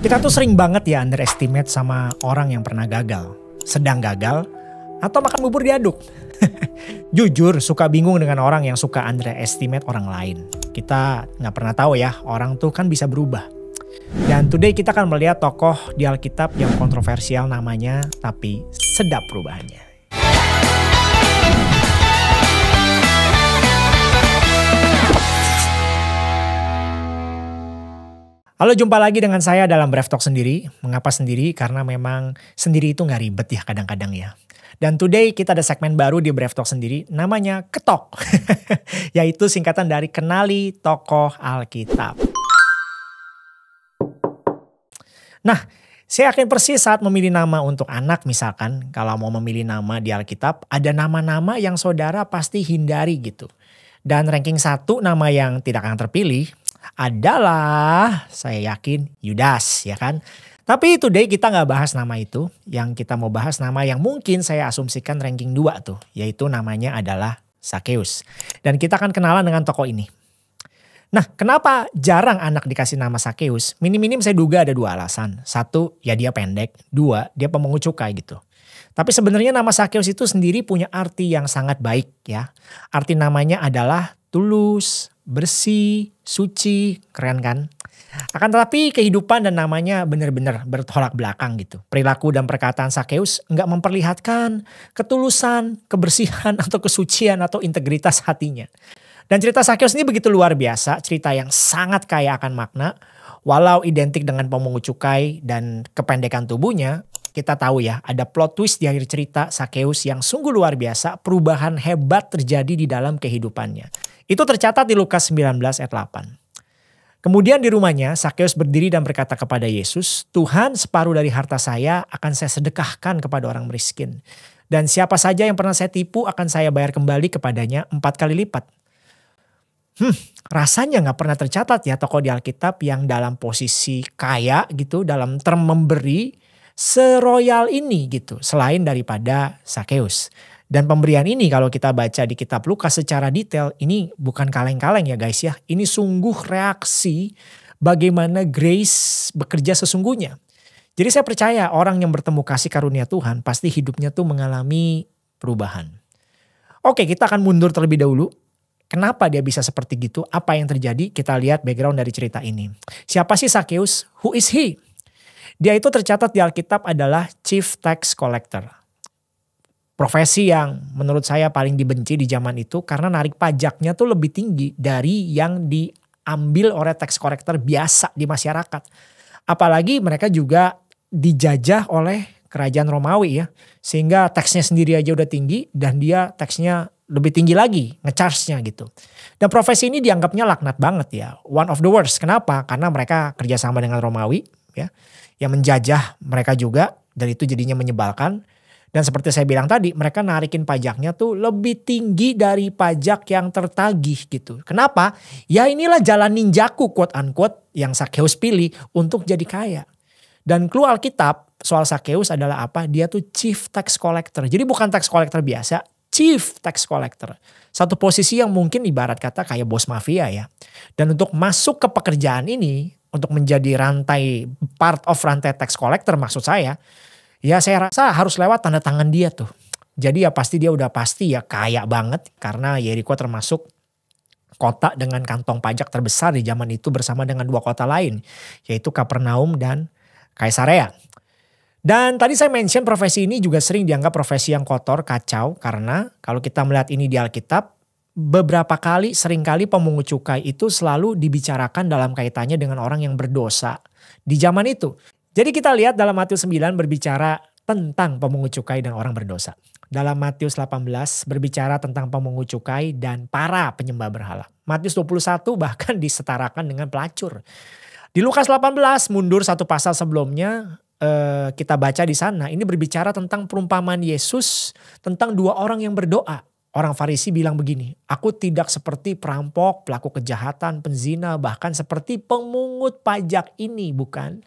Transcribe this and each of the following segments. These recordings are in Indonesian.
Kita tuh sering banget ya underestimate sama orang yang pernah gagal, sedang gagal, atau makan bubur diaduk. Jujur suka bingung dengan orang yang suka underestimate orang lain. Kita nggak pernah tahu ya, orang tuh kan bisa berubah. Dan today kita akan melihat tokoh di Alkitab yang kontroversial namanya, tapi sedap perubahannya. Halo, jumpa lagi dengan saya dalam Brave Talk sendiri. Mengapa sendiri? Karena memang sendiri itu nggak ribet ya kadang-kadang ya. Dan today kita ada segmen baru di Brave Talk sendiri, namanya Ketok. Yaitu singkatan dari Kenali Tokoh Alkitab. Nah, saya yakin persis saat memilih nama untuk anak misalkan, kalau mau memilih nama di Alkitab, ada nama-nama yang saudara pasti hindari gitu. Dan ranking 1 nama yang tidak akan terpilih adalah, saya yakin, Yudas ya kan. Tapi today kita nggak bahas nama itu, yang kita mau bahas nama yang mungkin saya asumsikan ranking 2 tuh, yaitu namanya adalah Sakeus. Dan kita akan kenalan dengan tokoh ini. Nah, kenapa jarang anak dikasih nama Sakeus? Minim-minim saya duga ada 2 alasan. 1, ya dia pendek. 2, dia pemungut cukai gitu. Tapi sebenarnya nama Sakeus itu sendiri punya arti yang sangat baik ya. Arti namanya adalah tulus, bersih, suci, keren kan? Akan tetapi kehidupan dan namanya benar-benar bertolak belakang gitu. Perilaku dan perkataan Sakeus enggak memperlihatkan ketulusan, kebersihan atau kesucian atau integritas hatinya. Dan cerita Sakeus ini begitu luar biasa, cerita yang sangat kaya akan makna. Walau identik dengan pemungut cukai dan kependekan tubuhnya, kita tahu ya ada plot twist di akhir cerita Sakeus yang sungguh luar biasa, perubahan hebat terjadi di dalam kehidupannya. Itu tercatat di Lukas 19 ayat 8. Kemudian di rumahnya Sakeus berdiri dan berkata kepada Yesus, "Tuhan, separuh dari harta saya akan saya sedekahkan kepada orang miskin. Dan siapa saja yang pernah saya tipu akan saya bayar kembali kepadanya 4 kali lipat." Rasanya gak pernah tercatat ya tokoh di Alkitab yang dalam posisi kaya gitu, dalam term memberi seroyal ini gitu, selain daripada Sakeus. Dan pemberian ini kalau kita baca di kitab Lukas secara detail, ini bukan kaleng-kaleng ya guys ya. Ini sungguh reaksi bagaimana grace bekerja sesungguhnya. Jadi saya percaya orang yang bertemu kasih karunia Tuhan pasti hidupnya tuh mengalami perubahan. Oke, kita akan mundur terlebih dahulu. Kenapa dia bisa seperti gitu? Apa yang terjadi? Kita lihat background dari cerita ini. Siapa sih Sakeus? Who is he? Dia itu tercatat di Alkitab adalah Chief Tax Collector. Profesi yang menurut saya paling dibenci di zaman itu karena narik pajaknya tuh lebih tinggi dari yang diambil oleh tax collector biasa di masyarakat. Apalagi mereka juga dijajah oleh kerajaan Romawi ya. Sehingga taxnya sendiri aja udah tinggi dan dia taxnya lebih tinggi lagi nge-charge-nya gitu. Dan profesi ini dianggapnya laknat banget ya. One of the worst. Kenapa? Karena mereka kerjasama dengan Romawi ya. Yang menjajah mereka juga dan itu jadinya menyebalkan. Dan seperti saya bilang tadi, mereka narikin pajaknya tuh lebih tinggi dari pajak yang tertagih gitu. Kenapa? Ya inilah jalan ninjaku quote unquote yang Sakeus pilih untuk jadi kaya. Dan clue Alkitab soal Sakeus adalah apa? Dia tuh chief tax collector. Jadi bukan tax collector biasa, chief tax collector. Satu posisi yang mungkin ibarat kata kayak bos mafia ya. Dan untuk masuk ke pekerjaan ini, untuk menjadi part of rantai tax collector maksud saya, ya saya rasa harus lewat tanda tangan dia tuh. Jadi ya pasti dia udah pasti ya kaya banget. Karena Yeriko termasuk kota dengan kantong pajak terbesar di zaman itu bersama dengan 2 kota lain. Yaitu Kapernaum dan Kaisarea. Dan tadi saya mention profesi ini juga sering dianggap profesi yang kotor, kacau. Karena kalau kita melihat ini di Alkitab, beberapa kali seringkali pemungut cukai itu selalu dibicarakan dalam kaitannya dengan orang yang berdosa di zaman itu. Jadi kita lihat dalam Matius 9 berbicara tentang pemungut cukai dan orang berdosa. Dalam Matius 18 berbicara tentang pemungut cukai dan para penyembah berhala. Matius 21 bahkan disetarakan dengan pelacur. Di Lukas 18 mundur 1 pasal sebelumnya kita baca di sana. Ini berbicara tentang perumpamaan Yesus tentang 2 orang yang berdoa. Orang Farisi bilang begini, "Aku tidak seperti perampok, pelaku kejahatan, penzina, bahkan seperti pemungut pajak ini, bukan?"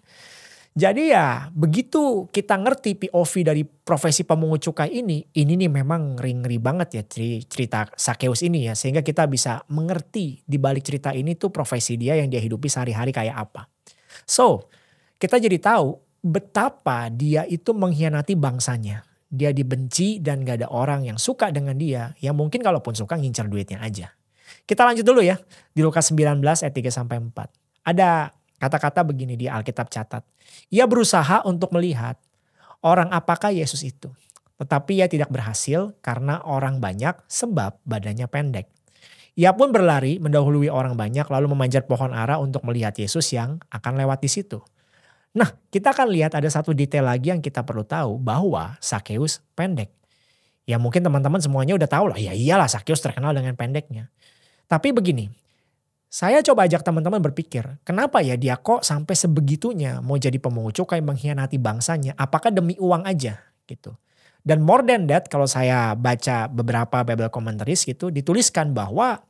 Jadi ya begitu kita ngerti POV dari profesi pemungut cukai ini nih memang ngeri banget ya cerita Sakeus ini ya. Sehingga kita bisa mengerti di balik cerita ini tuh profesi dia yang dia hidupi sehari-hari kayak apa. So kita jadi tahu betapa dia itu mengkhianati bangsanya. Dia dibenci dan gak ada orang yang suka dengan dia. Yang mungkin kalaupun suka ngincar duitnya aja. Kita lanjut dulu ya. Di Lukas 19 ayat 3-4. Ada kata-kata begini di Alkitab catat. Ia berusaha untuk melihat orang apakah Yesus itu. Tetapi ia tidak berhasil karena orang banyak sebab badannya pendek. Ia pun berlari mendahului orang banyak lalu memanjat pohon ara untuk melihat Yesus yang akan lewat di situ. Nah, kita akan lihat ada satu detail lagi yang kita perlu tahu bahwa Sakeus pendek. Ya mungkin teman-teman semuanya udah tahu lah, ya iyalah Sakeus terkenal dengan pendeknya. Tapi begini, saya coba ajak teman-teman berpikir, kenapa ya dia kok sampai sebegitunya mau jadi pemungut cukai mengkhianati bangsanya, apakah demi uang aja gitu. Dan more than that, kalau saya baca beberapa Bible commentaries gitu, dituliskan bahwa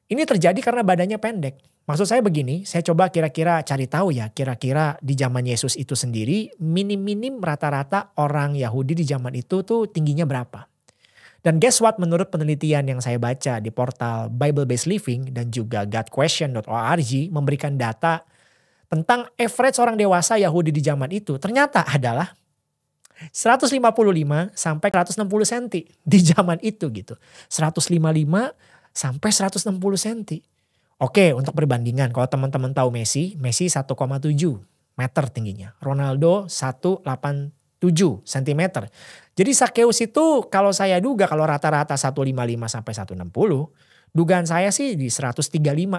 ini terjadi karena badannya pendek. Maksud saya begini, saya coba kira-kira cari tahu ya, kira-kira di zaman Yesus itu sendiri, minim-minim rata-rata orang Yahudi di zaman itu tuh tingginya berapa. Dan guess what, menurut penelitian yang saya baca di portal Bible Based Living dan juga godquestion.org memberikan data tentang average orang dewasa Yahudi di zaman itu, ternyata adalah 155 sampai 160 cm di zaman itu gitu. 155 sampai 160 cm. Oke, untuk perbandingan kalau teman-teman tahu Messi 1,7 meter tingginya. Ronaldo 1,87 cm. Jadi Sakeus itu kalau saya duga kalau rata-rata 155 sampai 160, dugaan saya sih di 135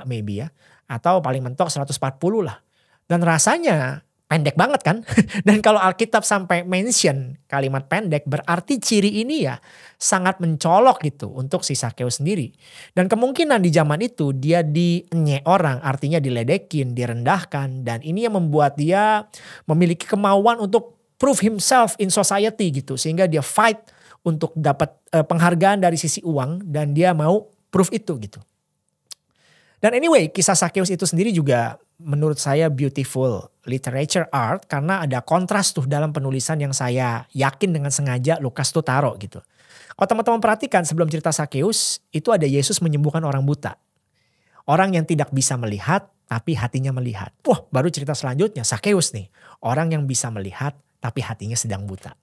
maybe ya. Atau paling mentok 140 lah. Dan rasanya pendek banget kan. Dan kalau Alkitab sampai mention kalimat pendek berarti ciri ini ya sangat mencolok gitu untuk si Sakeus sendiri. Dan kemungkinan di zaman itu dia dienyek orang, artinya diledekin, direndahkan. Dan ini yang membuat dia memiliki kemauan untuk prove himself in society gitu. Sehingga dia fight untuk dapat penghargaan dari sisi uang dan dia mau prove itu gitu. Dan anyway, kisah Sakeus itu sendiri juga menurut saya beautiful literature art karena ada kontras tuh dalam penulisan yang saya yakin dengan sengaja Lukas tuh taruh gitu. Kalau teman-teman perhatikan sebelum cerita Sakeus itu ada Yesus menyembuhkan orang buta. Orang yang tidak bisa melihat tapi hatinya melihat. Wah, baru cerita selanjutnya Sakeus nih. Orang yang bisa melihat tapi hatinya sedang buta.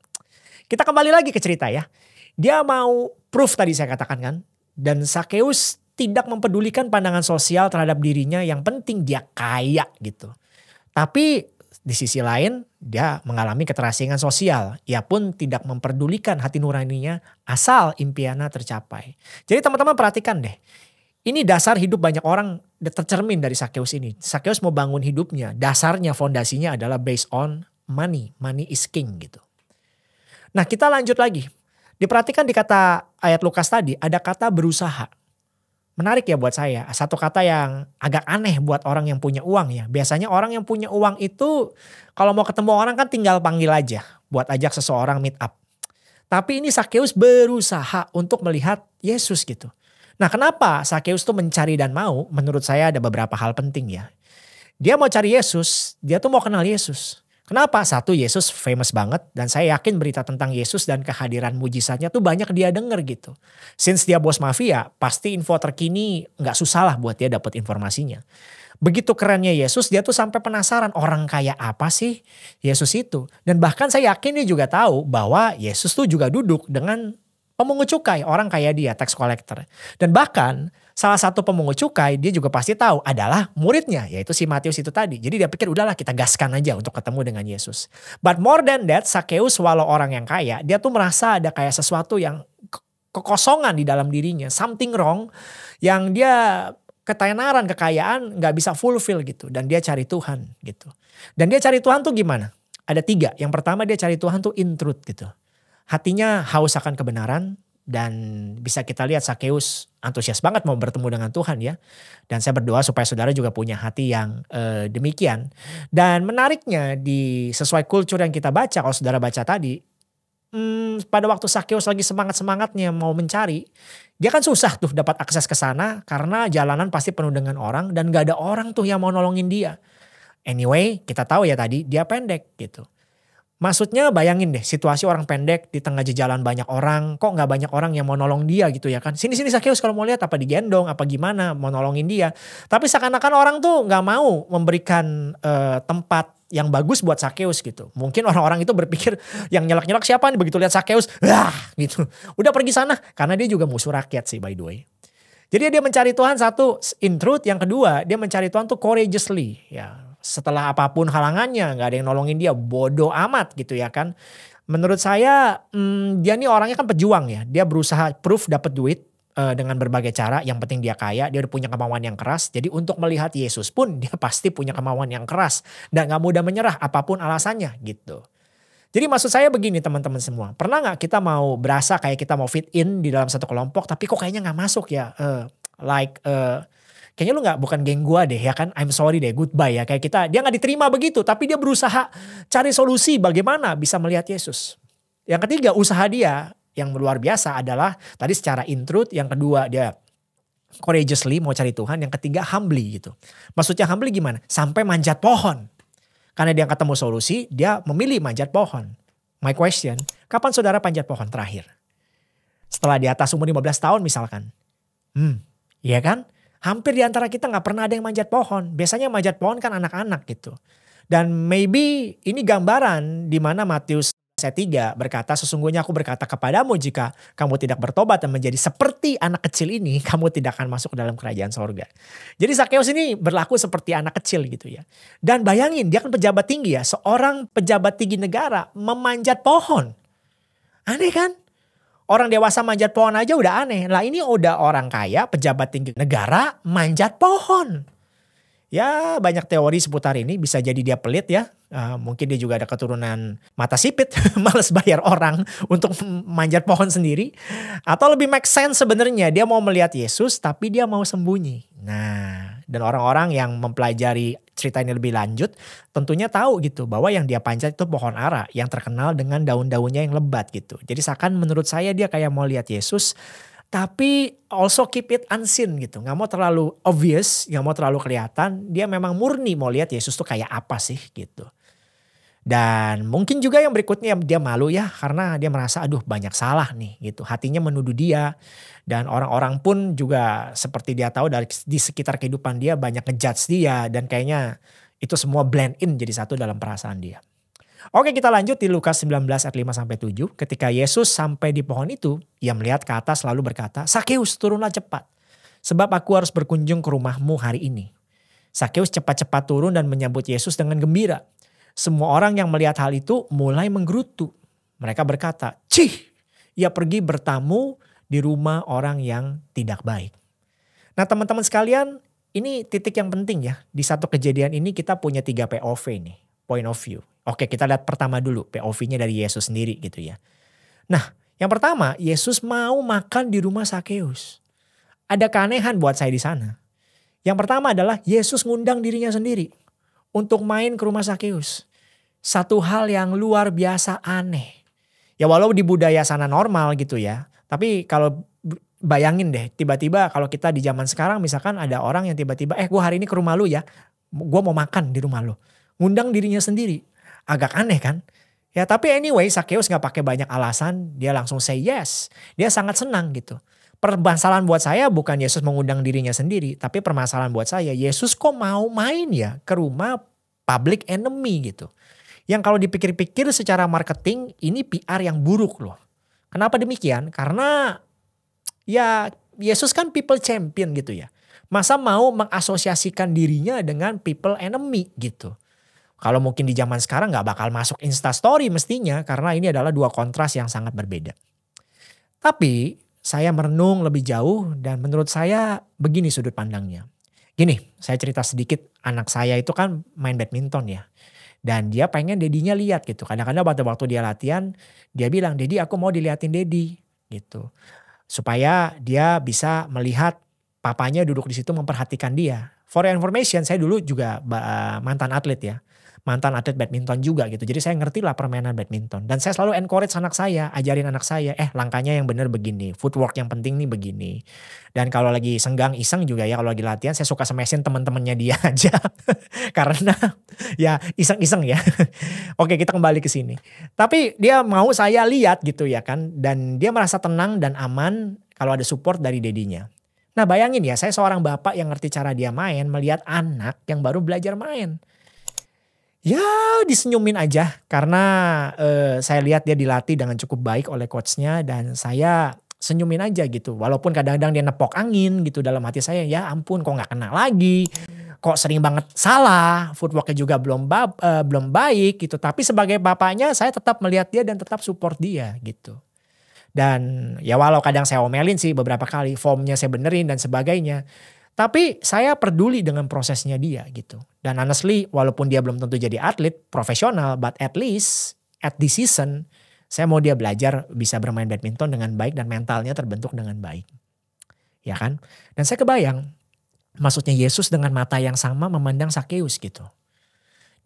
Kita kembali lagi ke cerita ya. Dia mau proof tadi saya katakan kan. Dan Sakeus tidak mempedulikan pandangan sosial terhadap dirinya, yang penting dia kaya gitu. Tapi di sisi lain dia mengalami keterasingan sosial. Ia pun tidak memperdulikan hati nuraninya asal impiannya tercapai. Jadi teman-teman perhatikan deh. Ini dasar hidup banyak orang tercermin dari Sakeus ini. Sakeus mau bangun hidupnya, dasarnya fondasinya adalah based on money. Money is king gitu. Nah kita lanjut lagi. Diperhatikan di kata ayat Lukas tadi ada kata berusaha. Menarik ya buat saya, satu kata yang agak aneh buat orang yang punya uang ya. Biasanya orang yang punya uang itu kalau mau ketemu orang kan tinggal panggil aja buat ajak seseorang meet up. Tapi ini Sakeus berusaha untuk melihat Yesus gitu. Nah kenapa Sakeus tuh mencari dan mau? Menurut saya ada beberapa hal penting ya. Dia mau cari Yesus, dia tuh mau kenal Yesus. Kenapa? Satu, Yesus famous banget dan saya yakin berita tentang Yesus dan kehadiran mujizatnya tuh banyak dia denger gitu. Since dia bos mafia, pasti info terkini gak susah lah buat dia dapat informasinya. Begitu kerennya Yesus, dia tuh sampai penasaran orang kayak apa sih Yesus itu. Dan bahkan saya yakin dia juga tahu bahwa Yesus tuh juga duduk dengan pemungut cukai, orang kayak dia, tax collector. Dan bahkan salah satu pemungut cukai dia juga pasti tahu adalah muridnya, yaitu si Matius itu tadi. Jadi dia pikir udahlah kita gaskan aja untuk ketemu dengan Yesus. But more than that, Sakeus walau orang yang kaya, dia tuh merasa ada kayak sesuatu yang kekosongan di dalam dirinya. Something wrong yang dia ketenaran, kekayaan gak bisa fulfill gitu. Dan dia cari Tuhan gitu. Dan dia cari Tuhan tuh gimana? Ada 3. Yang pertama dia cari Tuhan tuh in truth gitu. Hatinya haus akan kebenaran dan bisa kita lihat Sakeus antusias banget mau bertemu dengan Tuhan ya. Dan saya berdoa supaya saudara juga punya hati yang demikian. Dan menariknya di sesuai kultur yang kita baca, kalau saudara baca tadi, pada waktu Sakeus lagi semangat-semangatnya mau mencari, dia kan susah tuh dapat akses ke sana karena jalanan pasti penuh dengan orang dan gak ada orang tuh yang mau nolongin dia. Anyway, kita tahu ya tadi dia pendek gitu. Maksudnya bayangin deh situasi orang pendek di tengah jalan banyak orang. Kok gak banyak orang yang mau nolong dia gitu ya kan. Sini Sakeus kalau mau lihat apa digendong apa gimana mau nolongin dia. Tapi seakan-akan orang tuh gak mau memberikan tempat yang bagus buat Sakeus gitu. Mungkin orang-orang itu berpikir yang nyelak-nyelak siapa nih begitu lihat Sakeus. Wah gitu. Udah pergi sana. Karena dia juga musuh rakyat sih by the way. Jadi dia mencari Tuhan satu in truth. Yang kedua dia mencari Tuhan tuh courageously ya. Setelah apapun halangannya gak ada yang nolongin dia, bodoh amat gitu ya kan. Menurut saya dia nih orangnya kan pejuang ya. Dia berusaha proof dapat duit dengan berbagai cara. Yang penting dia kaya, dia udah punya kemauan yang keras. Jadi untuk melihat Yesus pun dia pasti punya kemauan yang keras. Dan gak mudah menyerah apapun alasannya gitu. Jadi maksud saya begini teman-teman semua. Pernah gak kita mau berasa kayak kita mau fit in di dalam satu kelompok. Tapi kok kayaknya gak masuk ya. Kayaknya lu bukan geng gua deh ya kan. I'm sorry deh, goodbye ya. Kayak kita, dia gak diterima begitu. Tapi dia berusaha cari solusi bagaimana bisa melihat Yesus. Yang ketiga usaha dia yang luar biasa adalah tadi secara in truth. Yang kedua dia courageously mau cari Tuhan. Yang ketiga humbly gitu. Maksudnya humbly gimana? Sampai manjat pohon. Karena dia ketemu solusi, dia memilih manjat pohon. My question, kapan saudara panjat pohon terakhir? Setelah di atas umur 15 tahun misalkan. Iya kan? Hampir di antara kita gak pernah ada yang manjat pohon. Biasanya yang manjat pohon kan anak-anak gitu. Dan maybe ini gambaran di mana Matius ayat 3 berkata, sesungguhnya aku berkata kepadamu jika kamu tidak bertobat dan menjadi seperti anak kecil ini, kamu tidak akan masuk ke dalam kerajaan sorga. Jadi Sakeus ini berlaku seperti anak kecil gitu ya. Dan bayangin dia kan pejabat tinggi ya, seorang pejabat tinggi negara memanjat pohon. Aneh kan? Orang dewasa manjat pohon aja udah aneh. Lah ini udah orang kaya, pejabat tinggi negara manjat pohon. Ya banyak teori seputar ini. Bisa jadi dia pelit ya. Mungkin dia juga ada keturunan mata sipit. Males bayar orang untuk manjat pohon sendiri. Atau lebih make sense sebenarnya. Dia mau melihat Yesus tapi dia mau sembunyi. Nah dan orang-orang yang mempelajari cerita ini lebih lanjut tentunya tahu gitu bahwa yang dia panjat itu pohon ara yang terkenal dengan daun-daunnya yang lebat gitu. Jadi seakan menurut saya dia kayak mau lihat Yesus tapi also keep it unseen gitu. Gak mau terlalu obvious, gak mau terlalu kelihatan. Dia memang murni mau lihat Yesus tuh kayak apa sih gitu. Dan mungkin juga yang berikutnya dia malu ya karena dia merasa aduh banyak salah nih gitu. Hatinya menuduh dia dan orang-orang pun juga seperti dia tahu di sekitar kehidupan dia banyak ngejudge dia dan kayaknya itu semua blend in jadi satu dalam perasaan dia. Oke kita lanjut di Lukas 19 ayat 5-7. Ketika Yesus sampai di pohon itu, ia melihat ke atas lalu berkata, Sakeus turunlah cepat sebab aku harus berkunjung ke rumahmu hari ini. Sakeus cepat-cepat turun dan menyambut Yesus dengan gembira. Semua orang yang melihat hal itu mulai menggerutu. Mereka berkata, cih, ia pergi bertamu di rumah orang yang tidak baik. Nah teman-teman sekalian, ini titik yang penting ya. Di satu kejadian ini kita punya 3 POV nih, point of view. Oke kita lihat pertama dulu, POV-nya dari Yesus sendiri gitu ya. Nah yang pertama, Yesus mau makan di rumah Sakeus. Ada keanehan buat saya di sana. Yang pertama adalah Yesus ngundang dirinya sendiri untuk main ke rumah Sakeus. Satu hal yang luar biasa aneh. Ya walau di budaya sana normal gitu ya. Tapi kalau bayangin deh tiba-tiba kalau kita di zaman sekarang misalkan ada orang yang tiba-tiba gue hari ini ke rumah lu ya. Gue mau makan di rumah lu. Ngundang dirinya sendiri. Agak aneh kan. Ya tapi anyway Sakeus gak pakai banyak alasan. Dia langsung say yes. Dia sangat senang gitu. Permasalahan buat saya bukan Yesus mengundang dirinya sendiri. Tapi permasalahan buat saya Yesus kok mau main ya ke rumah public enemy gitu. Yang kalau dipikir-pikir secara marketing ini PR yang buruk loh. Kenapa demikian? Karena ya Yesus kan people champion gitu ya. Masa mau mengasosiasikan dirinya dengan people enemy gitu. Kalau mungkin di zaman sekarang gak bakal masuk Instastory mestinya. Karena ini adalah 2 kontras yang sangat berbeda. Tapi saya merenung lebih jauh dan menurut saya begini sudut pandangnya. Gini, saya cerita sedikit, anak saya itu kan main badminton ya. Dan dia pengen dedinya lihat gitu. Kadang-kadang waktu dia latihan, dia bilang, Dedi aku mau diliatin Dedi gitu. Supaya dia bisa melihat papanya duduk di situ memperhatikan dia. For your information, saya dulu juga mantan atlet ya. mantan atlet badminton juga gitu. Jadi saya ngerti lah permainan badminton. Dan saya selalu encourage anak saya, ajarin anak saya, langkahnya yang bener begini, footwork yang penting nih begini. Dan kalau lagi senggang iseng juga ya, kalau lagi latihan saya suka smashin teman-temannya dia aja. Karena ya iseng-iseng ya. Oke, kita kembali ke sini. Tapi dia mau saya lihat gitu ya kan. Dan dia merasa tenang dan aman kalau ada support dari dedinya. Nah bayangin ya, saya seorang bapak yang ngerti cara dia main, melihat anak yang baru belajar main. Ya disenyumin aja karena saya lihat dia dilatih dengan cukup baik oleh coachnya dan saya senyumin aja gitu. Walaupun kadang-kadang dia nepok angin gitu dalam hati saya, ya ampun kok gak kena lagi. Kok sering banget salah, footworknya juga belum baik gitu. Tapi sebagai bapaknya saya tetap melihat dia dan tetap support dia gitu. Dan ya walau kadang saya omelin sih beberapa kali, formnya saya benerin dan sebagainya. Tapi saya peduli dengan prosesnya dia gitu. Dan honestly walaupun dia belum tentu jadi atlet profesional, but at least at this season saya mau dia belajar bisa bermain badminton dengan baik dan mentalnya terbentuk dengan baik. Ya kan? Dan saya kebayang maksudnya Yesus dengan mata yang sama memandang Sakeus gitu.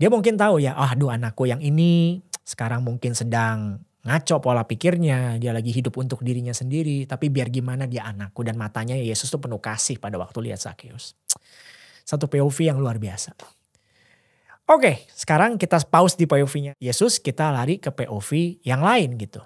Dia mungkin tahu ya, aduh anakku yang ini sekarang mungkin sedang ngaco pola pikirnya, dia lagi hidup untuk dirinya sendiri, tapi biar gimana dia anakku, dan matanya Yesus tuh penuh kasih pada waktu lihat Sakeus. Satu POV yang luar biasa. Oke, sekarang kita pause di POV-nya Yesus, kita lari ke POV yang lain gitu.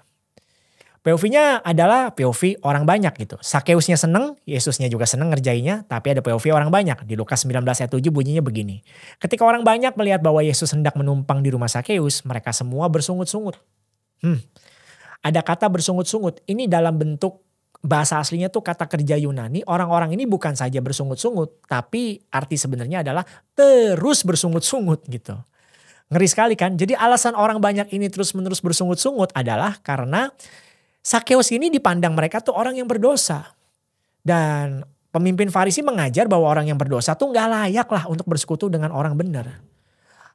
POV-nya adalah POV orang banyak gitu. Sakeusnya seneng, Yesusnya juga seneng ngerjainnya, tapi ada POV orang banyak. Di Lukas 19 ayat 7 bunyinya begini. Ketika orang banyak melihat bahwa Yesus hendak menumpang di rumah Sakeus, mereka semua bersungut-sungut. Ada kata bersungut-sungut. Ini dalam bentuk bahasa aslinya tuh kata kerja Yunani. Orang-orang ini bukan saja bersungut-sungut, tapi arti sebenarnya adalah terus bersungut-sungut gitu. Ngeri sekali kan? Jadi alasan orang banyak ini terus-menerus bersungut-sungut adalah karena Sakeus ini dipandang mereka tuh orang yang berdosa. Dan pemimpin Farisi mengajar bahwa orang yang berdosa tuh gak layak lah untuk bersekutu dengan orang benar.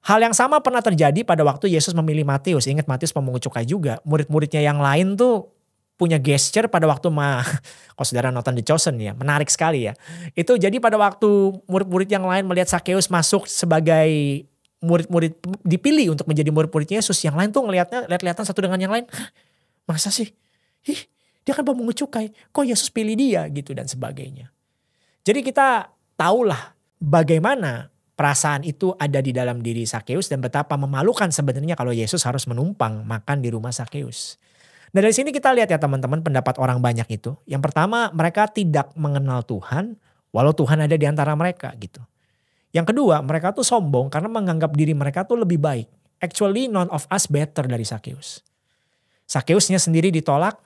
Hal yang sama pernah terjadi pada waktu Yesus memilih Matius. Ingat Matius pemungut cukai juga. Murid-muridnya yang lain tuh punya gesture pada waktu kalau saudara nonton The Chosen ya. Menarik sekali ya. Itu jadi pada waktu murid-murid yang lain melihat Sakeus masuk sebagai murid-murid dipilih untuk menjadi murid-murid Yesus. Yang lain tuh lihat-lihatan satu dengan yang lain. Masa sih? Dia kan pemungut cukai. Kok Yesus pilih dia gitu dan sebagainya. Jadi kita tahulah bagaimana perasaan itu ada di dalam diri Sakeus dan betapa memalukan sebenarnya kalau Yesus harus menumpang makan di rumah Sakeus. Nah dari sini kita lihat ya teman-teman pendapat orang banyak itu. Yang pertama mereka tidak mengenal Tuhan walau Tuhan ada di antara mereka gitu. Yang kedua mereka tuh sombong karena menganggap diri mereka tuh lebih baik. Actually none of us better dari Sakeus. Sakeusnya sendiri ditolak,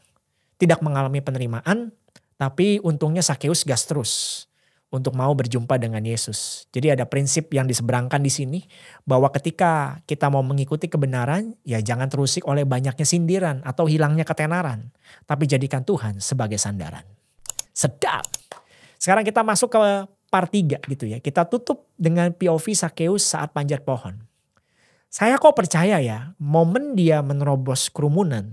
tidak mengalami penerimaan, tapi untungnya Sakeus gas terus untuk mau berjumpa dengan Yesus. Jadi ada prinsip yang diseberangkan di sini bahwa ketika kita mau mengikuti kebenaran, ya jangan terusik oleh banyaknya sindiran atau hilangnya ketenaran, tapi jadikan Tuhan sebagai sandaran. Sedap. Sekarang kita masuk ke part 3 gitu ya. Kita tutup dengan POV Sakeus saat panjat pohon. Saya kok percaya ya, momen dia menerobos kerumunan,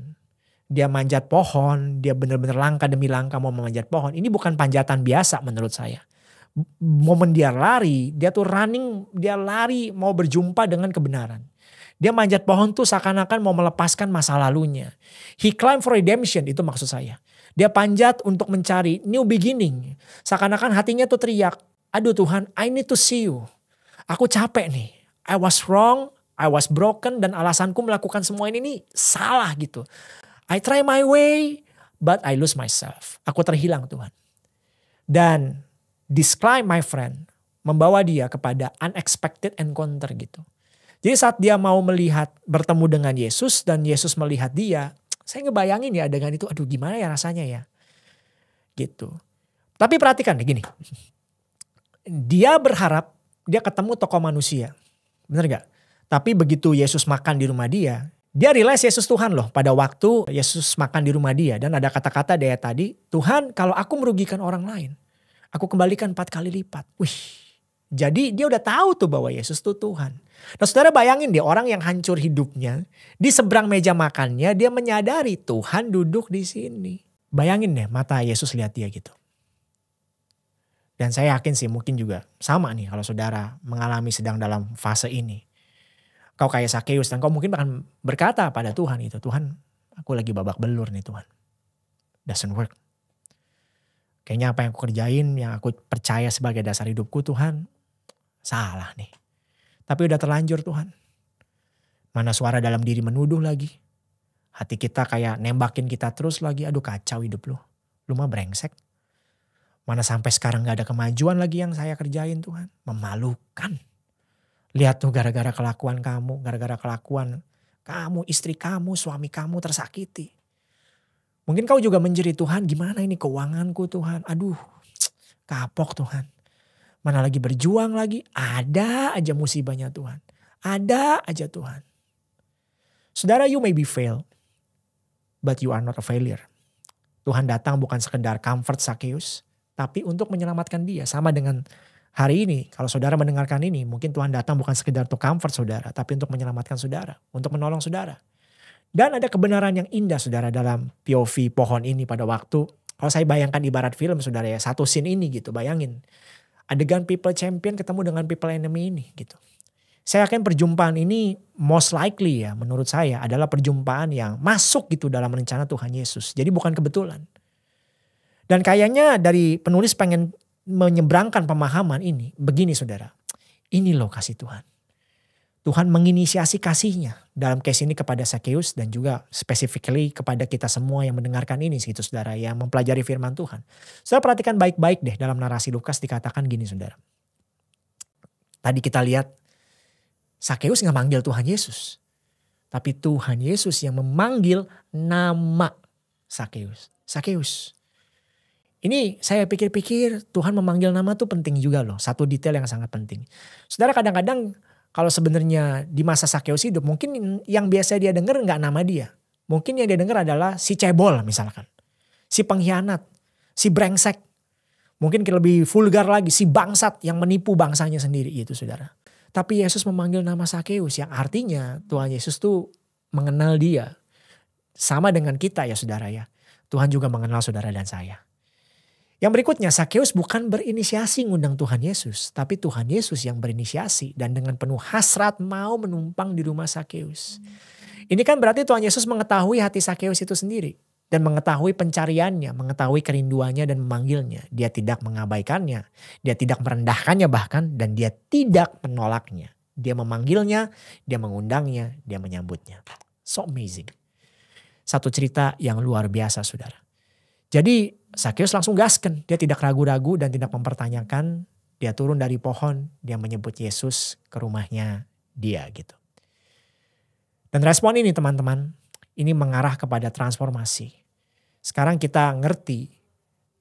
dia manjat pohon, dia benar-benar langkah demi langkah mau memanjat pohon. Ini bukan panjatan biasa menurut saya. Momen dia lari, dia tuh running, dia lari mau berjumpa dengan kebenaran. Dia manjat pohon tuh seakan-akan mau melepaskan masa lalunya. He climbed for redemption, itu maksud saya. Dia panjat untuk mencari new beginning. Seakan-akan hatinya tuh teriak, aduh Tuhan, I need to see you. Aku capek nih, I was wrong, I was broken, dan alasanku melakukan semua ini salah gitu. I try my way, but I lose myself. Aku terhilang Tuhan. Dan this climb my friend membawa dia kepada unexpected encounter gitu. Jadi saat dia mau melihat bertemu dengan Yesus dan Yesus melihat dia, saya ngebayangin ya adegan itu, aduh gimana ya rasanya ya. Gitu. Tapi perhatikan gini. Dia berharap dia ketemu tokoh manusia. Bener gak? Tapi begitu Yesus makan di rumah dia realize Yesus Tuhan loh pada waktu Yesus makan di rumah dia. Dan ada kata-kata dia tadi, Tuhan kalau aku merugikan orang lain, aku kembalikan 4 kali lipat. Wih, jadi dia udah tahu tuh bahwa Yesus tuh Tuhan. Nah saudara bayangin deh orang yang hancur hidupnya, di seberang meja makannya dia menyadari Tuhan duduk di sini. Bayangin deh mata Yesus lihat dia gitu. Dan saya yakin sih mungkin juga sama nih kalau saudara mengalami sedang dalam fase ini. Kau kayak Sakeus dan kau mungkin akan berkata pada Tuhan itu, Tuhan aku lagi babak belur nih Tuhan. Doesn't work. Kayaknya apa yang aku kerjain, yang aku percaya sebagai dasar hidupku Tuhan, salah nih. Tapi udah terlanjur Tuhan. Mana suara dalam diri menuduh lagi. Hati kita kayak nembakin kita terus lagi. Aduh kacau hidup lu. Lu mah brengsek. Mana sampai sekarang gak ada kemajuan lagi yang saya kerjain Tuhan. Memalukan. Lihat tuh gara-gara kelakuan kamu. Gara-gara kelakuan kamu, istri kamu, suami kamu tersakiti. Mungkin kau juga menjerit Tuhan gimana ini keuanganku Tuhan. Aduh kapok Tuhan. Mana lagi berjuang lagi. Ada aja musibahnya Tuhan. Ada aja Tuhan. Saudara, you may be fail. But you are not a failure. Tuhan datang bukan sekedar comfort Sakeus. Tapi untuk menyelamatkan dia. Sama dengan hari ini. Kalau saudara mendengarkan ini. Mungkin Tuhan datang bukan sekedar untuk comfort saudara. Tapi untuk menyelamatkan saudara. Untuk menolong saudara. Dan ada kebenaran yang indah saudara dalam POV pohon ini pada waktu. Kalau saya bayangkan ibarat film saudara ya. Satu scene ini gitu bayangin. Adegan people champion ketemu dengan people enemy ini gitu. Saya yakin perjumpaan ini most likely ya menurut saya adalah perjumpaan yang masuk gitu dalam rencana Tuhan Yesus. Jadi bukan kebetulan. Dan kayaknya dari penulis pengen menyeberangkan pemahaman ini. Begini saudara. Ini loh kasih Tuhan. Tuhan menginisiasi kasihnya dalam case ini kepada Sakeus dan juga specifically kepada kita semua yang mendengarkan ini gitu saudara yang mempelajari firman Tuhan. Saudara perhatikan baik-baik deh dalam narasi Lukas dikatakan gini saudara. Tadi kita lihat Sakeus gak manggil Tuhan Yesus. Tapi Tuhan Yesus yang memanggil nama Sakeus. Sakeus. Ini saya pikir-pikir Tuhan memanggil nama tuh penting juga loh. Satu detail yang sangat penting. Saudara kadang-kadang kalau sebenarnya di masa Sakeus hidup mungkin yang biasa dia dengar gak nama dia. Mungkin yang dia dengar adalah si cebol misalkan. Si pengkhianat. Si brengsek. Mungkin lebih vulgar lagi si bangsat yang menipu bangsanya sendiri gitu saudara. Tapi Yesus memanggil nama Sakeus yang artinya Tuhan Yesus tuh mengenal dia. Sama dengan kita ya saudara ya. Tuhan juga mengenal saudara dan saya. Yang berikutnya Sakeus bukan berinisiasi ngundang Tuhan Yesus. Tapi Tuhan Yesus yang berinisiasi dan dengan penuh hasrat mau menumpang di rumah Sakeus. Ini kan berarti Tuhan Yesus mengetahui hati Sakeus itu sendiri. Dan mengetahui pencariannya, mengetahui kerinduannya dan memanggilnya. Dia tidak mengabaikannya, dia tidak merendahkannya bahkan dan dia tidak menolaknya. Dia memanggilnya, dia mengundangnya, dia menyambutnya. So amazing. Satu cerita yang luar biasa saudara. Jadi Sakeus langsung gasken, dia tidak ragu-ragu dan tidak mempertanyakan. Dia turun dari pohon, dia menyebut Yesus ke rumahnya dia gitu. Dan respon ini teman-teman, ini mengarah kepada transformasi. Sekarang kita ngerti,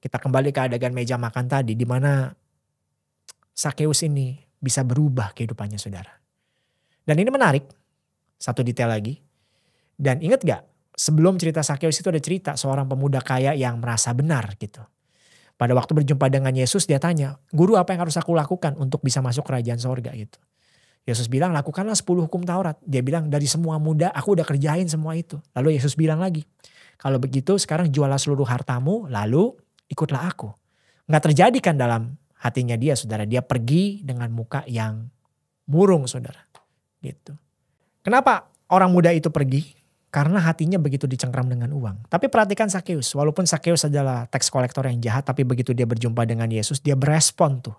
kita kembali ke adegan meja makan tadi di mana Sakeus ini bisa berubah kehidupannya saudara. Dan ini menarik, satu detail lagi. Dan ingat gak, sebelum cerita Sakeus itu ada cerita seorang pemuda kaya yang merasa benar gitu. Pada waktu berjumpa dengan Yesus dia tanya, guru apa yang harus aku lakukan untuk bisa masuk kerajaan sorga gitu. Yesus bilang lakukanlah 10 hukum Taurat. Dia bilang dari semua muda aku udah kerjain semua itu. Lalu Yesus bilang lagi, kalau begitu sekarang jualah seluruh hartamu lalu ikutlah aku. Nggak terjadi kan dalam hatinya dia saudara. Dia pergi dengan muka yang murung saudara. Gitu. Kenapa orang muda itu pergi? Karena hatinya begitu dicengkram dengan uang. Tapi perhatikan Sakeus. Walaupun Sakeus adalah tax collector yang jahat. Tapi begitu dia berjumpa dengan Yesus dia berespon tuh.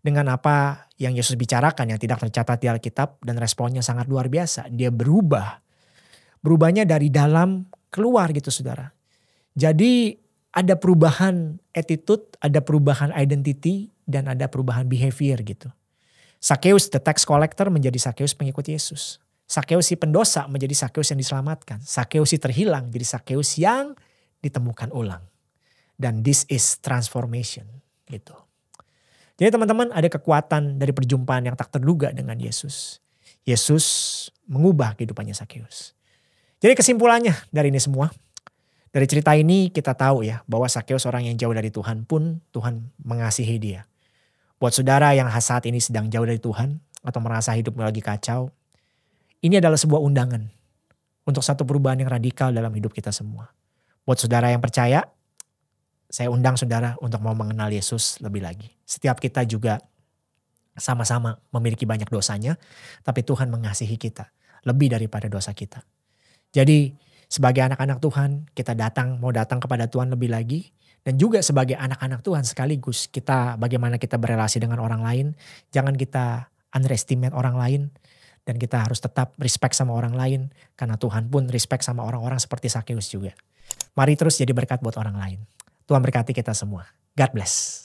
Dengan apa yang Yesus bicarakan yang tidak tercatat di Alkitab dan responnya sangat luar biasa. Dia berubah. Berubahnya dari dalam keluar gitu saudara. Jadi ada perubahan attitude, ada perubahan identity dan ada perubahan behavior gitu. Sakeus the tax collector menjadi Sakeus pengikut Yesus. Sakeus si pendosa menjadi Sakeus yang diselamatkan. Sakeus si terhilang jadi Sakeus yang ditemukan ulang. Dan this is transformation gitu. Jadi teman-teman ada kekuatan dari perjumpaan yang tak terduga dengan Yesus. Yesus mengubah kehidupannya Sakeus. Jadi kesimpulannya dari ini semua. Dari cerita ini kita tahu ya bahwa Sakeus orang yang jauh dari Tuhan pun Tuhan mengasihi dia. Buat saudara yang saat ini sedang jauh dari Tuhan atau merasa hidup lagi kacau. Ini adalah sebuah undangan untuk satu perubahan yang radikal dalam hidup kita semua. Buat saudara yang percaya, saya undang saudara untuk mau mengenal Yesus lebih lagi. Setiap kita juga sama-sama memiliki banyak dosanya, tapi Tuhan mengasihi kita lebih daripada dosa kita. Jadi sebagai anak-anak Tuhan, kita mau datang kepada Tuhan lebih lagi. Dan juga sebagai anak-anak Tuhan sekaligus bagaimana kita berelasi dengan orang lain. Jangan kita underestimate orang lain. Dan kita harus tetap respect sama orang lain. Karena Tuhan pun respect sama orang-orang seperti Sakeus juga. Mari terus jadi berkat buat orang lain. Tuhan berkati kita semua. God bless.